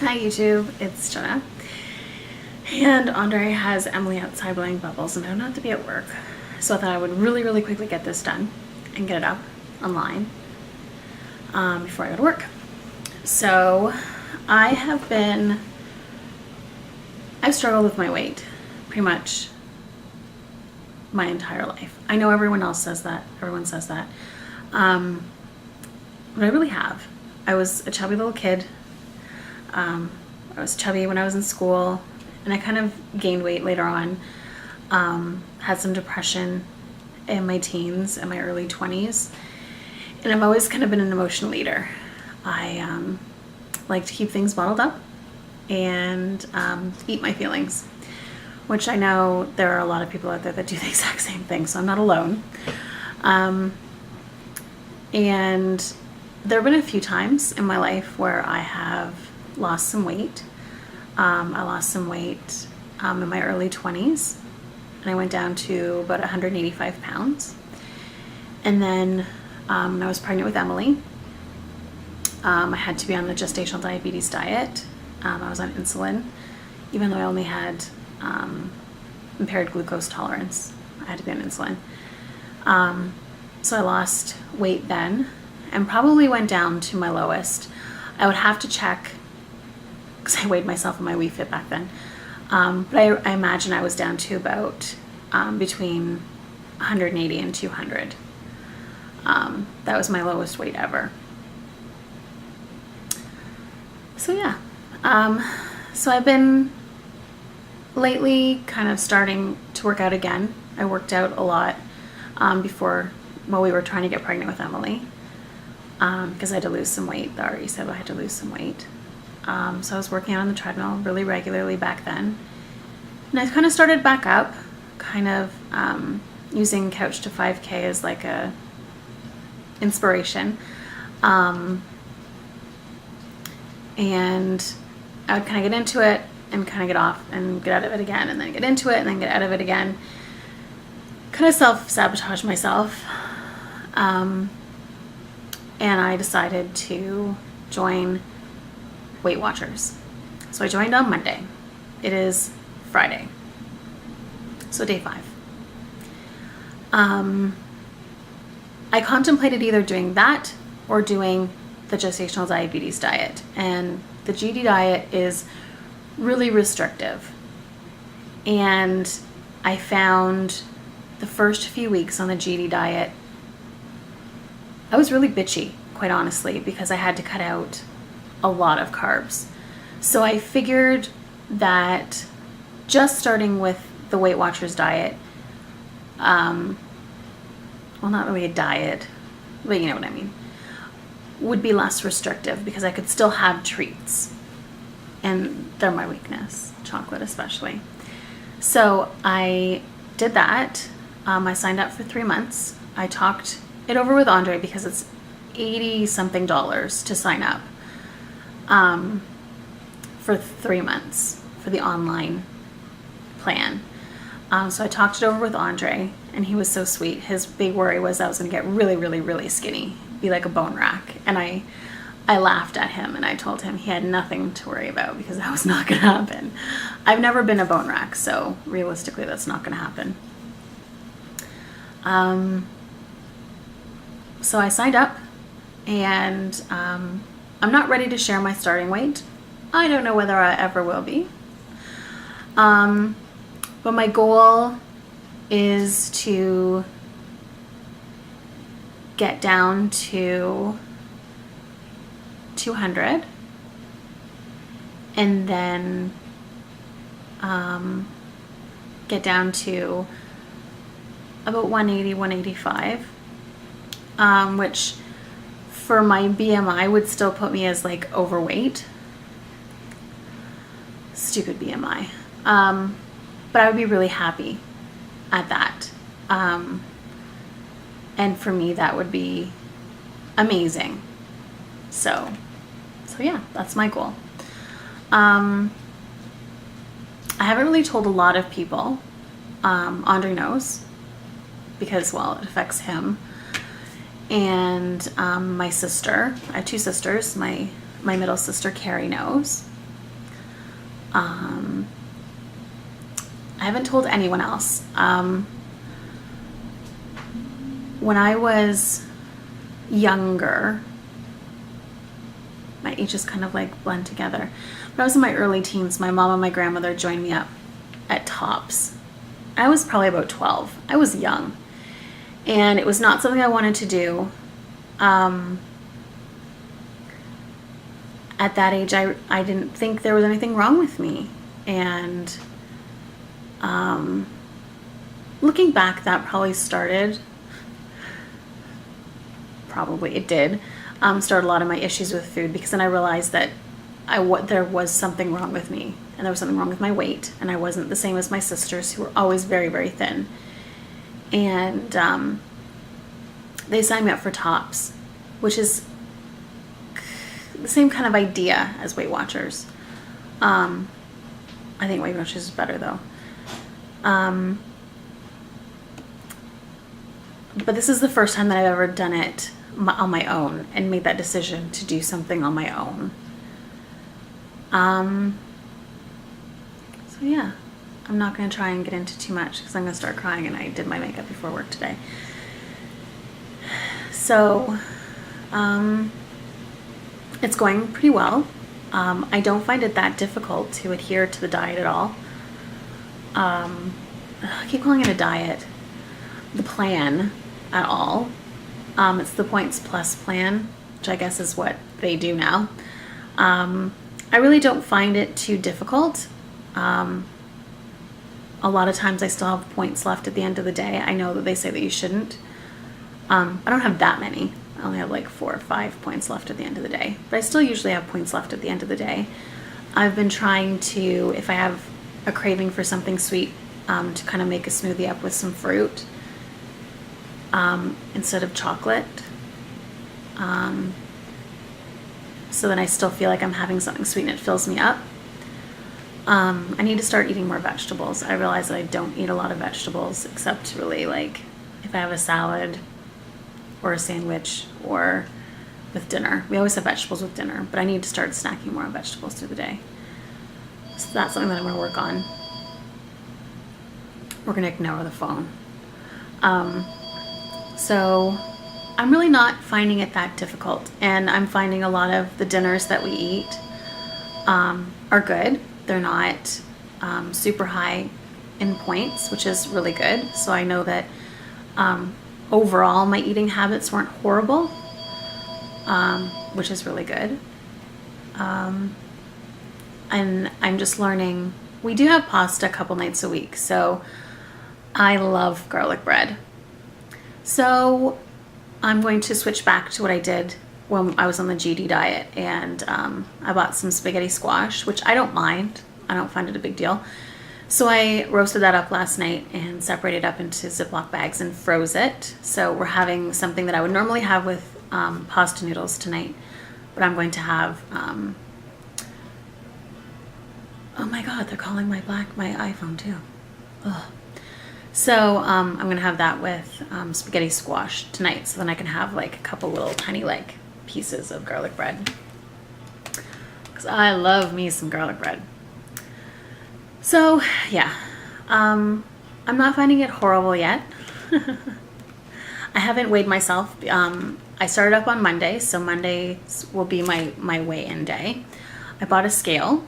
Hi YouTube, it's Jenna. And Andre has Emily outside blowing bubbles and I don't have to be at work. So I thought I would really quickly get this done and get it up online before I go to work. So I've struggled with my weight pretty much my entire life. I know everyone else says that, everyone says that. But I really have. I was a chubby little kid. I was chubby when I was in school, and I kind of gained weight later on. Had some depression in my teens and my early 20s, and I've always kind of been an emotional eater. I like to keep things bottled up and eat my feelings, which I know there are a lot of people out there that do the exact same thing, so I'm not alone. And there have been a few times in my life where I have lost some weight. I lost some weight in my early 20s, and I went down to about 185 pounds. And then when I was pregnant with Emily, I had to be on the gestational diabetes diet. I was on insulin, even though I only had impaired glucose tolerance. I had to be on insulin. So I lost weight then and probably went down to my lowest. I would have to check because I weighed myself on my Wii Fit back then. But I imagine I was down to about between 180 and 200. That was my lowest weight ever. So yeah. So I've been lately kind of starting to work out again. I worked out a lot before while we were trying to get pregnant with Emily because I had to lose some weight. They already said I had to lose some weight. So I was working out on the treadmill really regularly back then. And I kind of started back up, kind of using Couch to 5K as like a inspiration. And I would kind of get into it and kind of get off and get out of it again, and then get into it and then get out of it again. Kind of self-sabotage myself. And I decided to join Weight Watchers. So I joined on Monday. It is Friday. So day 5. I contemplated either doing that or doing the gestational diabetes diet. And the GD diet is really restrictive. And I found the first few weeks on the GD diet, I was really bitchy, quite honestly, because I had to cut out a lot of carbs. So I figured that just starting with the Weight Watchers diet, well, not really a diet, but you know what I mean, would be less restrictive because I could still have treats. And they're my weakness, chocolate especially. So I did that. I signed up for 3 months. I talked it over with Andre because it's $80 something to sign up for 3 months for the online plan. So I talked it over with Andre, and he was so sweet. His big worry was I was going to get really skinny, be like a bone rack. And I laughed at him and I told him he had nothing to worry about because that was not going to happen. I've never been a bone rack, so realistically that's not going to happen. So I signed up, and I'm not ready to share my starting weight. I don't know whether I ever will be. But my goal is to get down to 200 and then get down to about 180, 185, which for my BMI would still put me as like overweight. Stupid BMI. But I would be really happy at that. And for me, that would be amazing. So yeah, that's my goal. I haven't really told a lot of people. Andre knows because, well, it affects him. And my sister, I have 2 sisters. My middle sister, Carrie, knows. I haven't told anyone else. When I was younger, my ages kind of like blend together. When I was in my early teens, my mom and my grandmother joined me up at Tops. I was probably about 12. I was young. And it was not something I wanted to do. At that age, I didn't think there was anything wrong with me. And looking back, that probably started, it did, start a lot of my issues with food, because then I realized that there was something wrong with me, and there was something wrong with my weight, and I wasn't the same as my sisters, who were always very, very thin. And they signed me up for Tops, which is the same kind of idea as Weight Watchers. I think Weight Watchers is better though. But this is the first time that I've ever done it on my own and made that decision to do something on my own. So yeah, I'm not going to try and get into too much because I'm going to start crying, and I did my makeup before work today. So, it's going pretty well. I don't find it that difficult to adhere to the diet at all. I keep calling it a diet. The plan at all. It's the Points Plus plan, which I guess is what they do now. I really don't find it too difficult. A lot of times I still have points left at the end of the day. I know that they say that you shouldn't. I don't have that many. I only have like 4 or 5 points left at the end of the day, but I still usually have points left at the end of the day. I've been trying to, if I have a craving for something sweet, to kind of make a smoothie up with some fruit instead of chocolate. So then I still feel like I'm having something sweet and it fills me up. I need to start eating more vegetables. I realize that I don't eat a lot of vegetables, except really like if I have a salad or a sandwich or with dinner. We always have vegetables with dinner, but I need to start snacking more on vegetables through the day. So that's something that I'm going to work on. We're going to ignore the phone. So I'm really not finding it that difficult, and I'm finding a lot of the dinners that we eat are good. They're not super high in points, which is really good. So I know that overall my eating habits weren't horrible, which is really good. And I'm just learning. We do have pasta a couple nights a week, so I love garlic bread. So I'm going to switch back to what I did when I was on the GD diet, and I bought some spaghetti squash, which I don't mind. I don't find it a big deal. So I roasted that up last night and separated it up into Ziploc bags and froze it. So we're having something that I would normally have with pasta noodles tonight, but I'm going to have, oh my God, they're calling my iPhone too. Ugh. So I'm going to have that with spaghetti squash tonight, so then I can have like a couple little tiny like pieces of garlic bread, because I love me some garlic bread. So yeah, I'm not finding it horrible yet. I haven't weighed myself. I started up on Monday, so Mondays will be my weigh-in day. I bought a scale,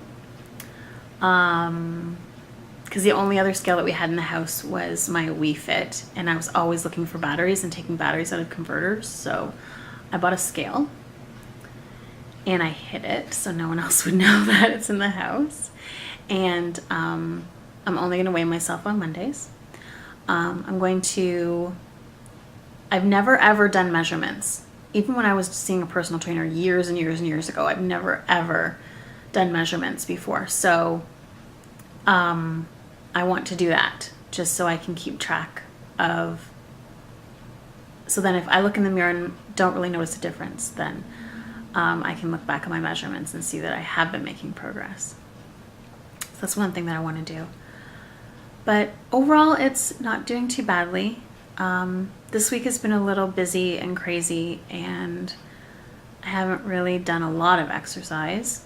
because the only other scale that we had in the house was my Wii Fit, and I was always looking for batteries and taking batteries out of converters, so I bought a scale, and I hid it so no one else would know that it's in the house. And I'm only going to weigh myself on Mondays. I've never ever done measurements. Even when I was seeing a personal trainer years and years and years ago, I've never ever done measurements before. So I want to do that just so I can keep track of, so then if I look in the mirror and don't really notice a difference, then I can look back at my measurements and see that I have been making progress. So that's one thing that I want to do. But overall, it's not doing too badly. This week has been a little busy and crazy, and I haven't really done a lot of exercise.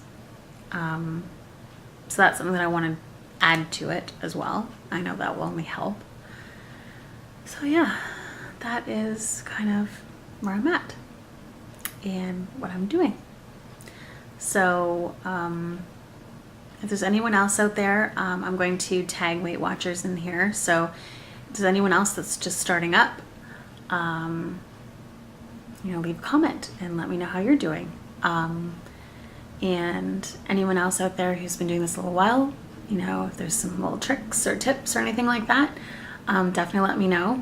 So that's something that I want to add to it as well. I know that will only help. So yeah, that is kind of where I'm at and what I'm doing. So if there's anyone else out there, I'm going to tag Weight Watchers in here. So if there's anyone else that's just starting up, leave a comment and let me know how you're doing. And anyone else out there who's been doing this a little while, if there's some little tricks or tips or anything like that, definitely let me know.